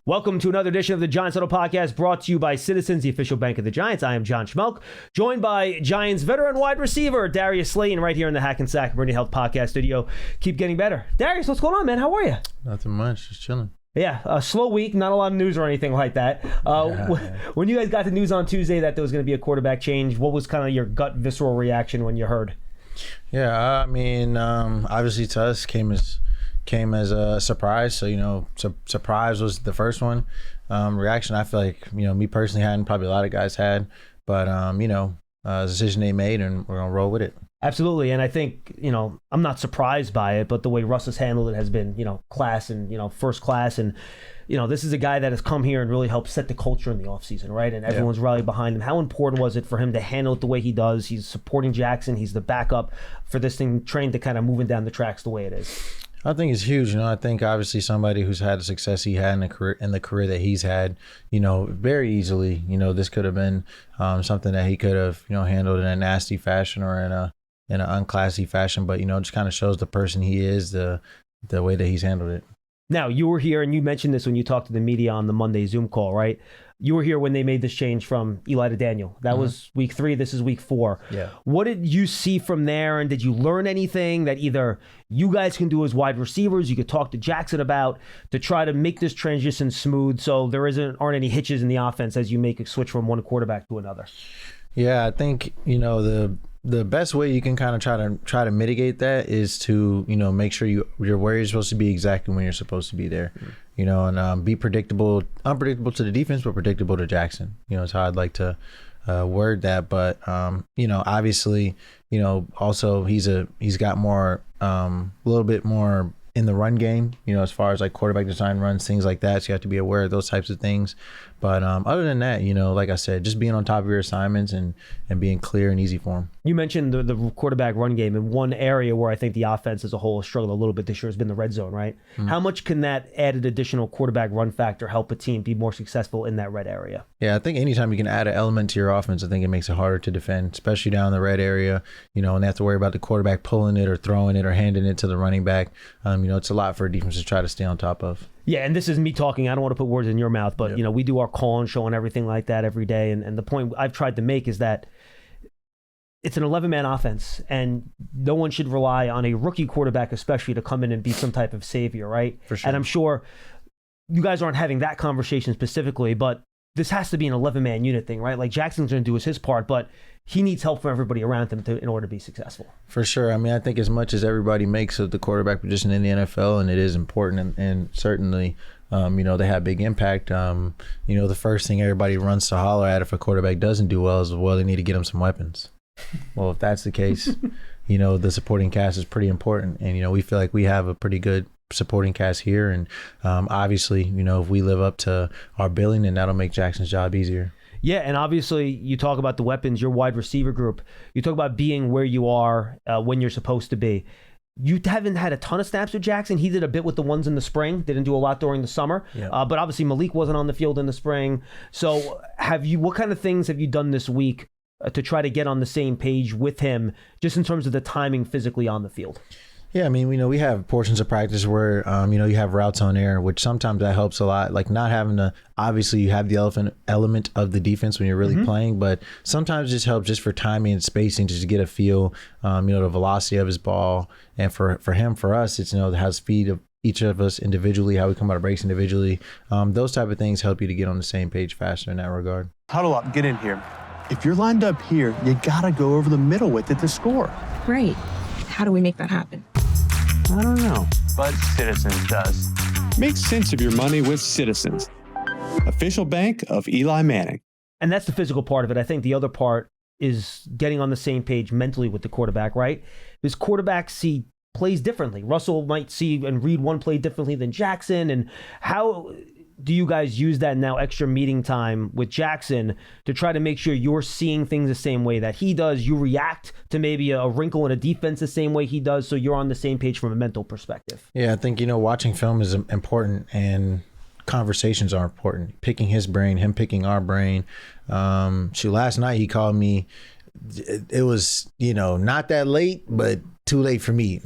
Welcome to another edition of the Giants Huddle podcast, brought to you by Citizens, the official bank of the Giants. I am John Schmelk, joined by Giants veteran wide receiver Darius Slayton, right here in the Hackensack Meridian Health podcast studio. Keep getting better. Darius, what's going on, man? How are you? Nothing much, just chilling. Yeah, a slow week, not a lot of news or anything like that. When you guys got the news on Tuesday that there was going to be a quarterback change, what was kind of your gut, visceral reaction when you heard? Yeah, I mean, obviously to us came as a surprise. So, surprise was the first one. Reaction, I feel like, me personally hadn't, probably a lot of guys had. But, a decision they made, and we're going to roll with it. Absolutely. And I think, I'm not surprised by it, but the way Russ has handled it has been, class and, first class. And, this is a guy that has come here and really helped set the culture in the offseason, right? And everyone's rallied behind him. How important was it for him to handle it the way he does? He's supporting Jaxson. He's the backup for this thing, trained to kind of moving down the tracks the way it is. I think it's huge. I think obviously somebody who's had the success he had in the career that he's had, very easily, this could have been something that he could have, handled in a nasty fashion or in an unclassy fashion. But, just kind of shows the person he is, the way that he's handled it. Now, you were here, and you mentioned this when you talked to the media on the Monday Zoom call, right? You were here when they made this change from Eli to Daniel. That was week 3. This is week 4. Yeah. What did you see from there, and did you learn anything that either you guys can do as wide receivers, you could talk to Jaxson about, to try to make this transition smooth so there aren't any hitches in the offense as you make a switch from one quarterback to another? Yeah, I think, the best way you can kind of try to mitigate that is to, make sure you're where you're supposed to be exactly when you're supposed to be there, and be unpredictable to the defense, but predictable to Jaxson. Is how I'd like to word that. But, obviously, also he's got more, a little bit more in the run game, as far as like quarterback design runs, things like that. So you have to be aware of those types of things. But other than that, like I said, just being on top of your assignments and being clear and easy for him. You mentioned the quarterback run game, and one area where I think the offense as a whole has struggled a little bit this year has been the red zone, right? Mm-hmm. How much can that added additional quarterback run factor help a team be more successful in that red area? Yeah, I think anytime you can add an element to your offense, I think it makes it harder to defend, especially down the red area, and they have to worry about the quarterback pulling it or throwing it or handing it to the running back. It's a lot for a defense to try to stay on top of. Yeah, and this is me talking. I don't want to put words in your mouth, but, we do our call and show and everything like that every day. And the point I've tried to make is that it's an 11-man offense, and no one should rely on a rookie quarterback, especially, to come in and be some type of savior, right? For sure. And I'm sure you guys aren't having that conversation specifically, but this has to be an 11-man unit thing, right? Like, Jackson's going to do his part, but he needs help from everybody around him in order to be successful. For sure. I mean, I think as much as everybody makes of the quarterback position in the NFL, and it is important, and certainly, they have big impact. The first thing everybody runs to holler at if a quarterback doesn't do well is, they need to get him some weapons. Well, if that's the case, the supporting cast is pretty important. And, we feel like we have a pretty good supporting cast here. And obviously, if we live up to our billing, then that'll make Jackson's job easier. Yeah, and obviously you talk about the weapons, your wide receiver group. You talk about being where you are when you're supposed to be. You haven't had a ton of snaps with Jaxson. He did a bit with the ones in the spring. Didn't do a lot during the summer. Yep. But obviously Malik wasn't on the field in the spring. So what kind of things have you done this week to try to get on the same page with him, just in terms of the timing physically on the field? Yeah, I mean, we have portions of practice where, you have routes on air, which sometimes that helps a lot. Like not having to, obviously you have the element of the defense when you're really playing, but sometimes it just helps just for timing and spacing, just to get a feel, the velocity of his ball. And for him, for us, it's, how speed of each of us individually, how we come out of breaks individually. Those type of things help you to get on the same page faster in that regard. Huddle up, get in here. If you're lined up here, you gotta go over the middle with it to score. Right. How do we make that happen? I don't know, but Citizens does. Make sense of your money with Citizens, official bank of Eli Manning. And that's the physical part of it. I think the other part is getting on the same page mentally with the quarterback, right? Because quarterbacks see plays differently. Russell might see and read one play differently than Jaxson. And how do you guys use that now extra meeting time with Jaxson to try to make sure you're seeing things the same way that he does? You react to maybe a wrinkle in a defense the same way he does, so you're on the same page from a mental perspective. Yeah, I think, watching film is important, and conversations are important. Picking his brain, him picking our brain. Last night he called me. It was, not that late, but too late for me.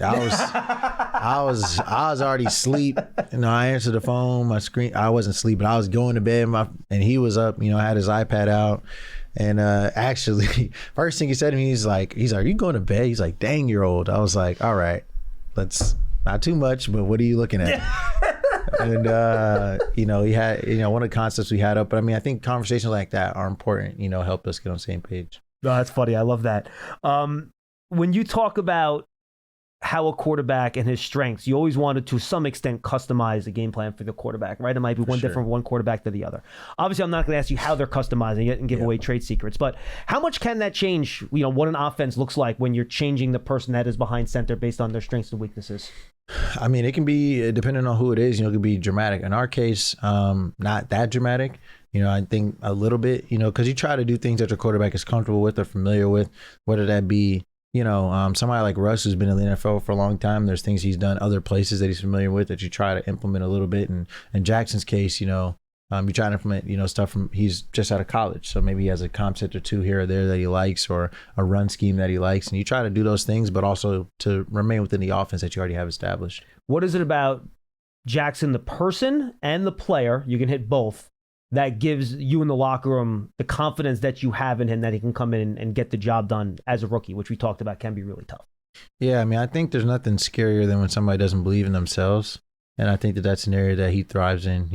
I was already asleep. I answered the phone, my screen. I wasn't sleeping. I was going to bed. And he was up. Had his iPad out. And actually, first thing he said to me, he's like, "Are you going to bed?" He's like, "Dang, you're old." I was like, "All right, let's not too much, but what are you looking at?" And he had one of the concepts we had up. But I think conversations like that are important. Help us get on the same page. No, that's funny. I love that. When you talk about how a quarterback and his strengths, you always wanted to some extent customize the game plan for the quarterback, right? It might be different from one quarterback to the other. Obviously, I'm not going to ask you how they're customizing it and give away trade secrets, but how much can that change, what an offense looks like when you're changing the person that is behind center based on their strengths and weaknesses? It can be, depending on who it is, it can be dramatic. In our case, not that dramatic. I think a little bit, because you try to do things that your quarterback is comfortable with or familiar with, whether that be somebody like Russ who's been in the NFL for a long time. There's things he's done other places that he's familiar with that you try to implement a little bit. And in Jackson's case, you try to implement, stuff from, he's just out of college. So maybe he has a concept or two here or there that he likes, or a run scheme that he likes. And you try to do those things, but also to remain within the offense that you already have established. What is it about Jaxson, the person and the player, you can hit both, that gives you in the locker room the confidence that you have in him, that he can come in and get the job done as a rookie, which we talked about can be really tough? Yeah, I think there's nothing scarier than when somebody doesn't believe in themselves. And I think that that's an area that he thrives in.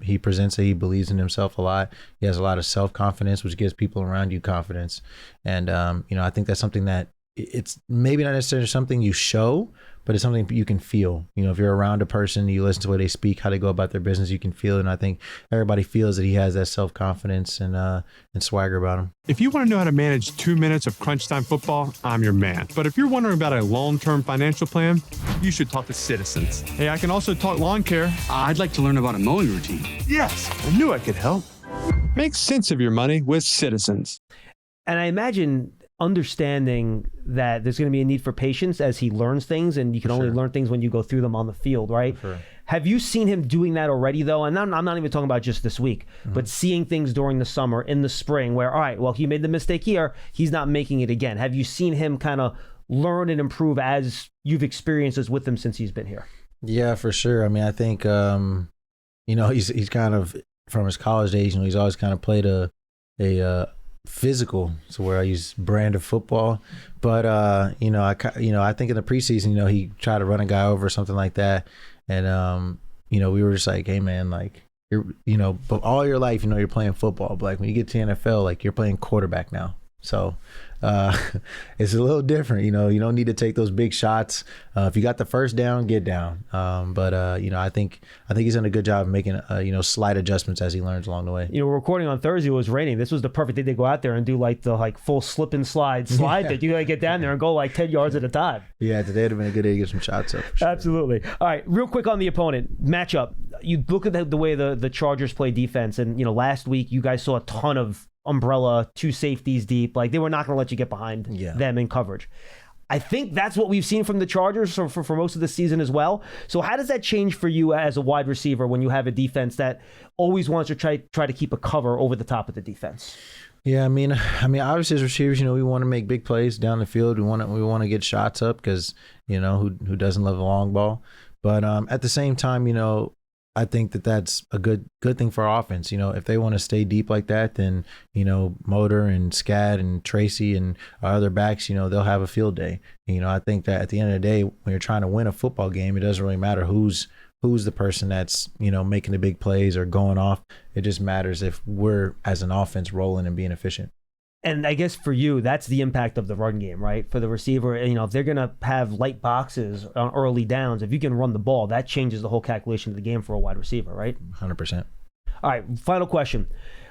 He presents that he believes in himself a lot. He has a lot of self-confidence, which gives people around you confidence. And, I think that's something that it's maybe not necessarily something you show, but it's something you can feel. If you're around a person, you listen to what they speak, how they go about their business, you can feel it. And I think everybody feels that he has that self-confidence and swagger about him. If you want to know how to manage 2 minutes of crunch time football, I'm your man. But if you're wondering about a long-term financial plan, you should talk to Citizens. Hey, I can also talk lawn care. I'd like to learn about a mowing routine. Yes, I knew I could help. Make sense of your money with Citizens. And I imagine understanding that there's going to be a need for patience as he learns things, and you can only learn things when you go through them on the field, right? Have you seen him doing that already, though? And I'm not even talking about just this week, but seeing things during the summer, in the spring, where, all right, well, he made the mistake here, he's not making it again. Have you seen him kind of learn and improve as you've experienced this with him since he's been here? Yeah, for sure. I think, he's kind of, from his college days, he's always kind of played a physical, so where I use brand of football, but I think in the preseason, he tried to run a guy over or something like that, and we were just like, hey man, like but all your life, you're playing football, but like when you get to the NFL, like you're playing quarterback now. So it's a little different, you don't need to take those big shots. If you got the first down, get down. But I think he's done a good job of making, slight adjustments as he learns along the way. We're recording on Thursday. It was raining. This was the perfect day to go out there and do the full slip and slide that you got to get down there and go 10 yards at a time. Yeah, today would have been a good day to get some shots up. For sure. Absolutely. All right, real quick on the opponent matchup. You look at the way the Chargers play defense, and last week you guys saw a ton of umbrella, 2 safeties deep. They were not going to let you get behind them in coverage. I think that's what we've seen from the Chargers for most of the season as well. So how does that change for you as a wide receiver when you have a defense that always wants to try to keep a cover over the top of the defense? Yeah, obviously as receivers, we want to make big plays down the field. We want to get shots up because, who doesn't love a long ball? But at the same time, I think that's a good thing for our offense. If they want to stay deep like that, then, Motor and Scat and Tracy and our other backs, they'll have a field day. I think that at the end of the day, when you're trying to win a football game, it doesn't really matter who's the person that's, making the big plays or going off. It just matters if we're, as an offense, rolling and being efficient. And I guess for you, that's the impact of the run game, right? For the receiver, if they're going to have light boxes on early downs, if you can run the ball, that changes the whole calculation of the game for a wide receiver, right? 100%. All right, final question.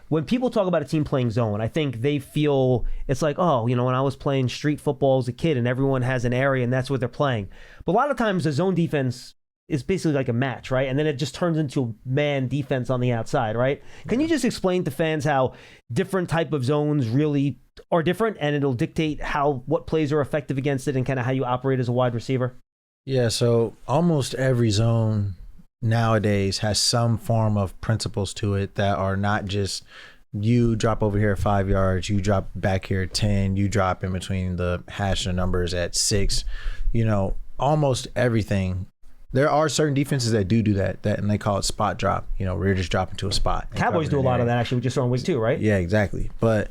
When people talk about a team playing zone, I think they feel it's like, when I was playing street football as a kid and everyone has an area and that's what they're playing. But a lot of times the zone defense is basically like a match, right? And then it just turns into man defense on the outside, right? Can you just explain to fans how different type of zones really are different, and it'll dictate what plays are effective against it and kind of how you operate as a wide receiver? Yeah, so almost every zone nowadays has some form of principles to it that are not just you drop over here at 5 yards, you drop back here at 10, you drop in between the hash of numbers at 6. Almost everything There are certain defenses that do that, and they call it spot drop. You know, where you're just dropping to a spot. Cowboys do a lot of that, actually. We just saw in week 2, right? Yeah, exactly. But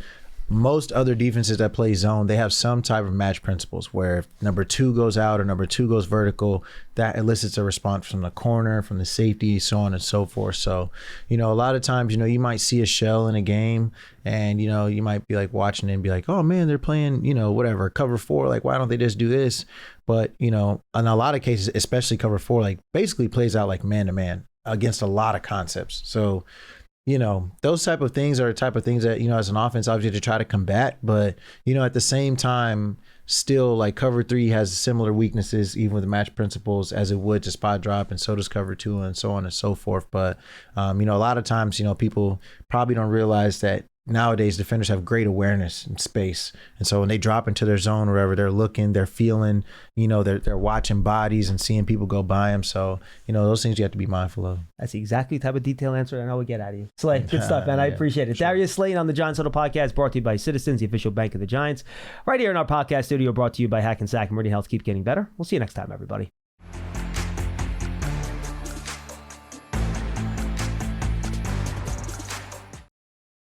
most other defenses that play zone, they have some type of match principles where if number 2 goes out or number 2 goes vertical, that elicits a response from the corner, from the safety, so on and so forth. So, you know, a lot of times, you know, you might see a shell in a game and, you know, you might be like watching it and be like, oh man, they're playing, you know, whatever, cover 4. Like, why don't they just do this? But, you know, in a lot of cases, especially cover 4, like basically plays out like man to man against a lot of concepts. So, you know, those type of things are the type of things that, you know, as an offense, obviously to try to combat. But, you know, at the same time, still like cover 3 has similar weaknesses, even with the match principles, as it would to spot drop, and so does cover 2 and so on and so forth. But, you know, a lot of times, you know, people probably don't realize that nowadays defenders have great awareness in space. And so when they drop into their zone, wherever they're looking, they're feeling, you know, they're watching bodies and seeing people go by them. So, you know, those things you have to be mindful of. That's exactly the type of detailed answer I know we get out of you. Slay, good stuff, man. I appreciate it. Sure. Darius Slayton on the Giants Huddle podcast, brought to you by Citizens, the official bank of the Giants. Right here in our podcast studio, brought to you by Hackensack Meridian Health. Keep getting better. We'll see you next time, everybody.